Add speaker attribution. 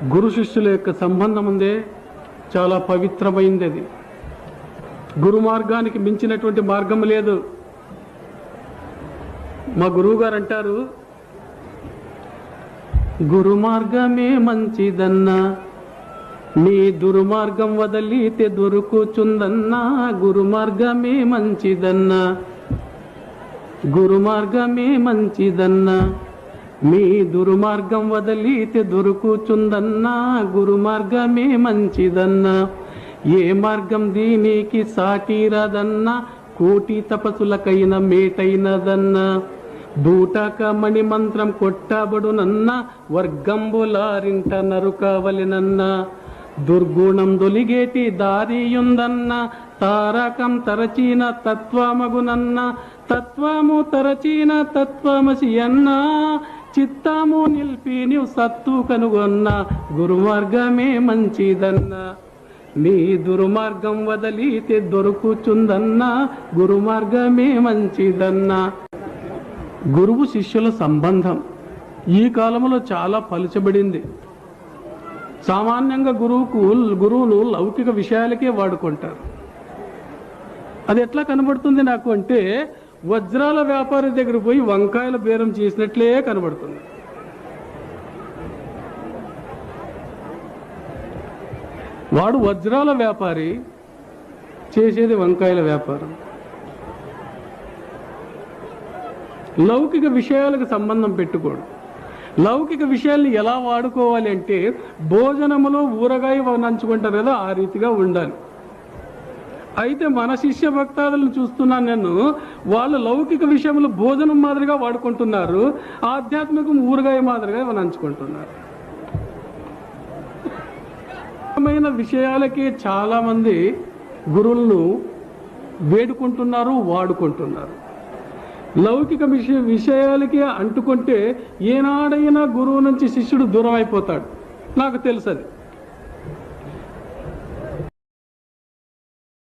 Speaker 1: గురు శిష్యుల యొక్క సంబంధం ఉందే చాలా పవిత్రమైంది. అది గురు మార్గానికి మించినటువంటి మార్గం లేదు. మా గురువు గారు అంటారు, గురు మార్గమే మంచిదన్నా, నీ దుర్మార్గం వదిలితే దొరుకుచుందన్నా. గురు మార్గమే మంచిదన్నా, గురు మార్గమే మంచిదన్నా, మీ దుర్మార్గం వదిలితే దొరుకుచుందన్నా. గురు మార్గమే మంచిదన్నా, ఏ మార్గం దీనికి సాటిరదన్నా. కోటి తపసులకైన మేటైనదన్నా. దూటక మణి మంత్రం కొట్టబడునన్నా, వర్గంబులారింట నరుకవలెనన్నా. దుర్గుణం దొలిగేటి దారియుందన్నా, తారకం తరచిన తత్వమగునన్నా. తత్వము తరచిన తత్వమసి అన్నా, చిత్తము నిలిపి నీవు సత్తు కనుగొన్నా. గురుమార్గమే మంచిదన్నా, నీ దుర్మార్గం వదిలితే దొరుకుచుందన్నా. గురుమార్గమే మంచిదన్నా. గురువు శిష్యుల సంబంధం ఈ కాలంలో చాలా పలుచబడింది. సామాన్యంగా గురువులు లౌకిక విషయాలకే వాడుకుంటారు. అది ఎట్లా కనబడుతుంది నాకు అంటే, వజ్రాల వ్యాపారి దగ్గర పోయి వంకాయల బేరం చేసినట్లే కనబడుతుంది. వాడు వజ్రాల వ్యాపారి, చేసేది వంకాయల వ్యాపారం. లౌకిక విషయాలకు సంబంధం పెట్టుకోడు. లౌకిక విషయాల్ని ఎలా వాడుకోవాలి అంటే, భోజనములో ఊరగాయ నంచుకుంటారు కదా, ఆ రీతిగా ఉండాలి. అయితే మన శిష్య భక్తాదులను చూస్తున్నాను నేను, వాళ్ళు లౌకిక విషయంలో భోజనం మాదిరిగా వాడుకుంటున్నారు, ఆధ్యాత్మికం ఊరగాయ మాదిరిగా నంచుకుంటున్నారు. విషయాలకే చాలా మంది గురువులను వేడుకుంటున్నారు, వాడుకుంటున్నారు. లౌకిక విషయాలకి అంటుకుంటే ఏనాడైనా గురువు నుంచి శిష్యుడు దూరం అయిపోతాడు. నాకు తెలుసు అది.